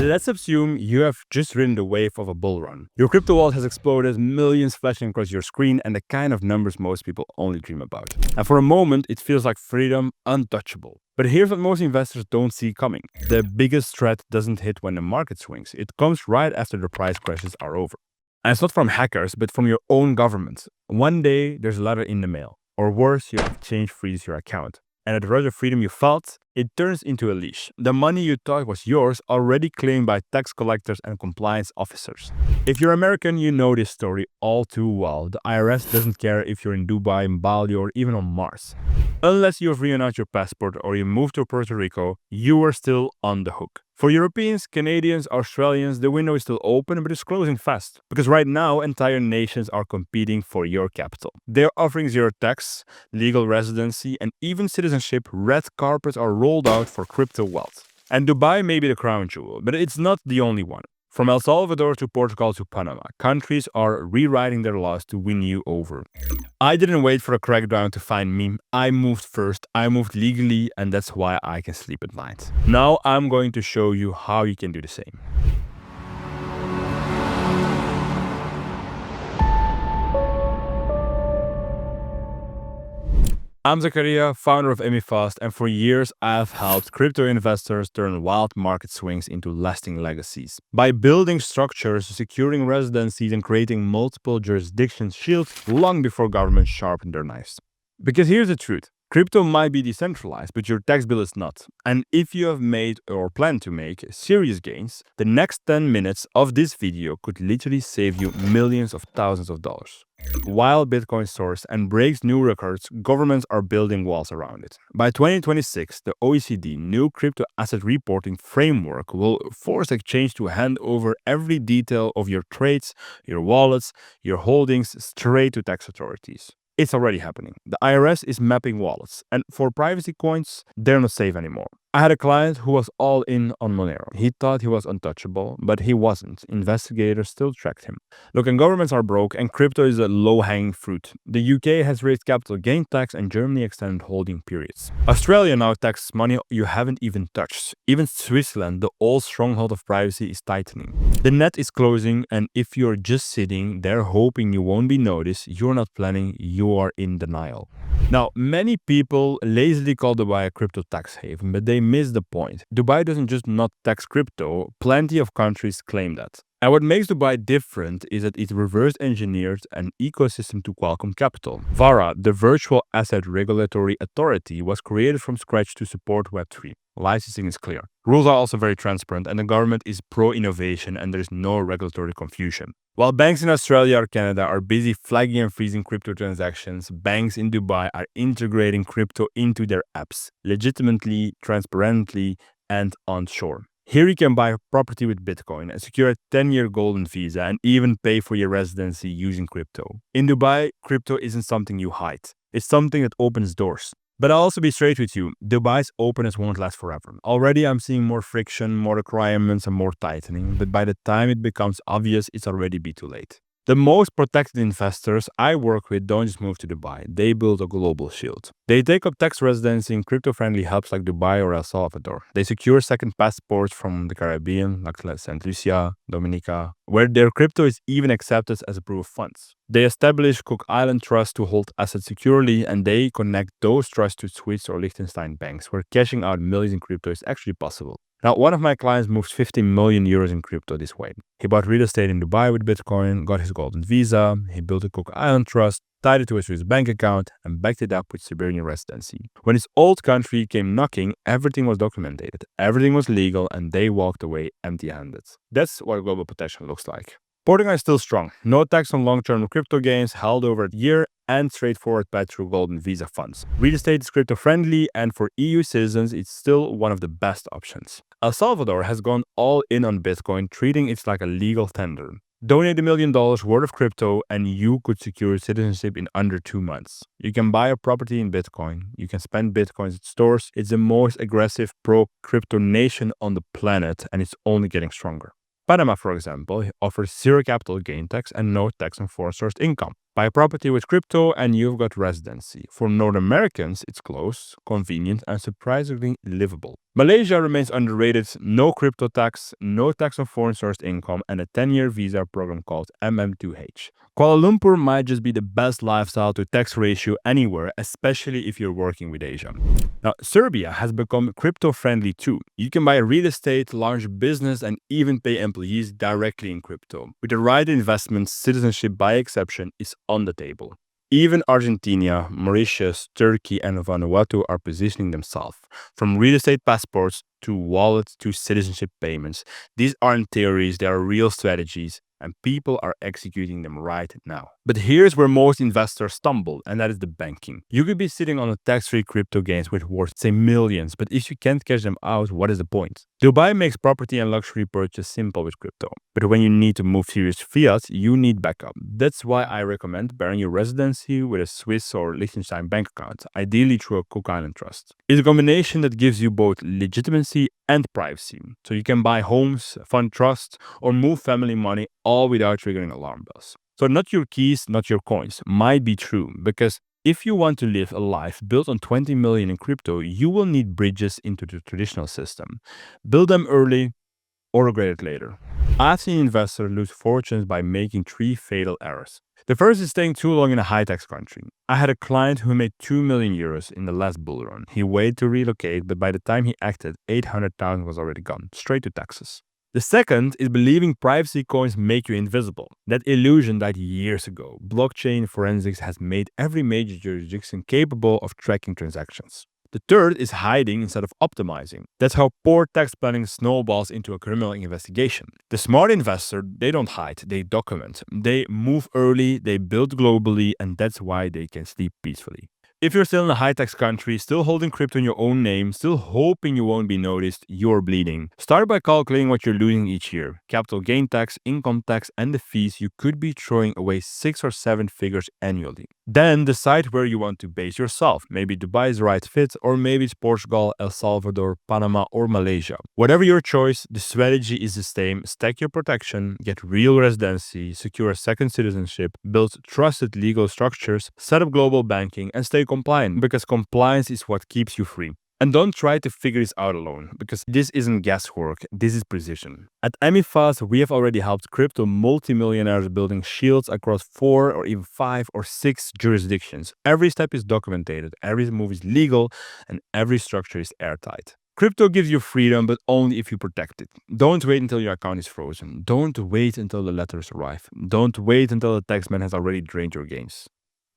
Let's assume you have just ridden the wave of a bull run. Your crypto wallet has exploded, millions flashing across your screen, and the kind of numbers most people only dream about. And for a moment, it feels like freedom, untouchable. But here's what most investors don't see coming. The biggest threat doesn't hit when the market swings. It comes right after the price crashes are over. And it's not from hackers, but from your own government. One day, there's a letter in the mail. Or worse, your exchange freezes your account. And at the rush of freedom you felt, it turns into a leash. The money you thought was yours already claimed by tax collectors and compliance officers. If you're American, you know this story all too well. The IRS doesn't care if you're in Dubai, Bali, or even on Mars. Unless you have renounced your passport or you moved to Puerto Rico, you are still on the hook. For Europeans, Canadians, Australians, the window is still open, but it's closing fast. Because right now, entire nations are competing for your capital. They're offering zero tax, legal residency, and even citizenship. Red carpets are rolled out for crypto wealth. And Dubai may be the crown jewel, but it's not the only one. From El Salvador to Portugal to Panama, countries are rewriting their laws to win you over. I didn't wait for a crackdown to find me. I moved first. I moved legally, and that's why I can sleep at night. Now I'm going to show you how you can do the same. I'm Zakaria, founder of Emifast, and for years I've helped crypto investors turn wild market swings into lasting legacies. By building structures, securing residencies, and creating multiple jurisdictions shields long before governments sharpened their knives. Because here's the truth. Crypto might be decentralized, but your tax bill is not. And if you have made or plan to make serious gains, the next 10 minutes of this video could literally save you millions of thousands of dollars. While Bitcoin soars and breaks new records, governments are building walls around it. By 2026, the OECD new crypto asset reporting framework will force exchange to hand over every detail of your trades, your wallets, your holdings straight to tax authorities. It's already happening. The IRS is mapping wallets, and for privacy coins, they're not safe anymore. I had a client who was all in on Monero. He thought he was untouchable, but he wasn't. Investigators still tracked him. Look, and governments are broke, and crypto is a low-hanging fruit. The UK has raised capital gain tax, and Germany extended holding periods. Australia now taxes money you haven't even touched. Even Switzerland, the old stronghold of privacy, is tightening. The net is closing, and if you're just sitting there hoping you won't be noticed, you're not planning, you are in denial. Now, many people lazily call Dubai a crypto tax haven, but they miss the point. Dubai doesn't just not tax crypto, plenty of countries claim that. And what makes Dubai different is that it reverse engineered an ecosystem to welcome capital. VARA, the Virtual Asset Regulatory Authority, was created from scratch to support Web3. Licensing is clear. Rules are also very transparent, and the government is pro-innovation, and there is no regulatory confusion. While banks in Australia or Canada are busy flagging and freezing crypto transactions, banks in Dubai are integrating crypto into their apps, legitimately, transparently, and onshore. Here you can buy a property with Bitcoin and secure a 10-year golden visa and even pay for your residency using crypto. In Dubai, crypto isn't something you hide. It's something that opens doors. But I'll also be straight with you, Dubai's openness won't last forever. Already I'm seeing more friction, more requirements, and more tightening, but by the time it becomes obvious, it's already be too late. The most protected investors I work with don't just move to Dubai, they build a global shield. They take up tax residency in crypto-friendly hubs like Dubai or El Salvador. They secure second passports from the Caribbean, like St. Lucia, Dominica, where their crypto is even accepted as a proof of funds. They establish Cook Island Trust to hold assets securely, and they connect those trusts to Swiss or Liechtenstein banks, where cashing out millions in crypto is actually possible. Now, one of my clients moved 50 million euros in crypto this way. He bought real estate in Dubai with Bitcoin, got his golden visa, he built a Cook Island Trust, tied it to a Swiss bank account, and backed it up with Siberian residency. When his old country came knocking, everything was documented, everything was legal, and they walked away empty-handed. That's what global protection looks like. Portugal is still strong. No tax on long-term crypto gains, held over a year, and straightforward path through golden visa funds. Real estate is crypto-friendly, and for EU citizens, it's still one of the best options. El Salvador has gone all in on Bitcoin, treating it like a legal tender. Donate $1 million worth of crypto and you could secure citizenship in under 2 months. You can buy a property in Bitcoin. You can spend Bitcoins at stores. It's the most aggressive pro-crypto nation on the planet, and it's only getting stronger. Panama, for example, offers zero capital gain tax and no tax on foreign sourced income. Buy a property with crypto and you've got residency. For North Americans, it's close, convenient, and surprisingly livable. Malaysia remains underrated, no crypto tax, no tax on foreign sourced income, and a 10-year visa program called MM2H. Kuala Lumpur might just be the best lifestyle to tax ratio anywhere, especially if you're working with Asia. Now, Serbia has become crypto friendly too. You can buy real estate, launch a business, and even pay employees directly in crypto. With the right investments, citizenship by exception is on the table. Even Argentina, Mauritius, Turkey, and Vanuatu are positioning themselves. From real estate passports to wallets to citizenship payments. These aren't theories, they are real strategies, and people are executing them right now. But here's where most investors stumble, and that is the banking. You could be sitting on a tax-free crypto gains with worth, say, millions, but if you can't cash them out, what is the point? Dubai makes property and luxury purchase simple with crypto. But when you need to move serious fiat, you need backup. That's why I recommend pairing your residency with a Swiss or Liechtenstein bank account, ideally through a Cook Island trust. It's a combination that gives you both legitimacy and privacy. So you can buy homes, fund trusts, or move family money all without triggering alarm bells. So not your keys, not your coins might be true, because if you want to live a life built on 20 million in crypto, you will need bridges into the traditional system. Build them early or regret it later. I've seen investors lose fortunes by making 3 fatal errors. The first is staying too long in a high-tax country. I had a client who made 2 million euros in the last bull run. He waited to relocate, but by the time he acted, 800,000 was already gone, straight to taxes. The second is believing privacy coins make you invisible. That illusion died years ago. Blockchain forensics has made every major jurisdiction capable of tracking transactions. The third is hiding instead of optimizing. That's how poor tax planning snowballs into a criminal investigation. The smart investor, they don't hide, they document. They move early, they build globally, and that's why they can sleep peacefully. If you're still in a high-tax country, still holding crypto in your own name, still hoping you won't be noticed, you're bleeding. Start by calculating what you're losing each year. Capital gain tax, income tax, and the fees. You could be throwing away 6 or 7 figures annually. Then decide where you want to base yourself. Maybe Dubai is the right fit, or maybe it's Portugal, El Salvador, Panama, or Malaysia. Whatever your choice, the strategy is the same. Stack your protection, get real residency, secure a second citizenship, build trusted legal structures, set up global banking, and stay compliant, because compliance is what keeps you free. And don't try to figure this out alone, because this isn't guesswork, this is precision. At Emifast, we have already helped crypto multimillionaires building shields across 4 or even 5 or 6 jurisdictions. Every step is documented, every move is legal, and every structure is airtight. Crypto gives you freedom, but only if you protect it. Don't wait until your account is frozen. Don't wait until the letters arrive. Don't wait until the taxman has already drained your gains.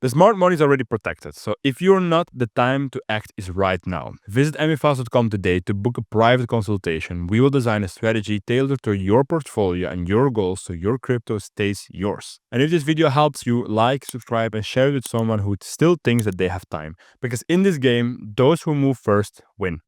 The smart money is already protected, so if you're not, the time to act is right now. Visit emifast.com today to book a private consultation. We will design a strategy tailored to your portfolio and your goals so your crypto stays yours. And if this video helps you, like, subscribe, and share it with someone who still thinks that they have time. Because in this game, those who move first win.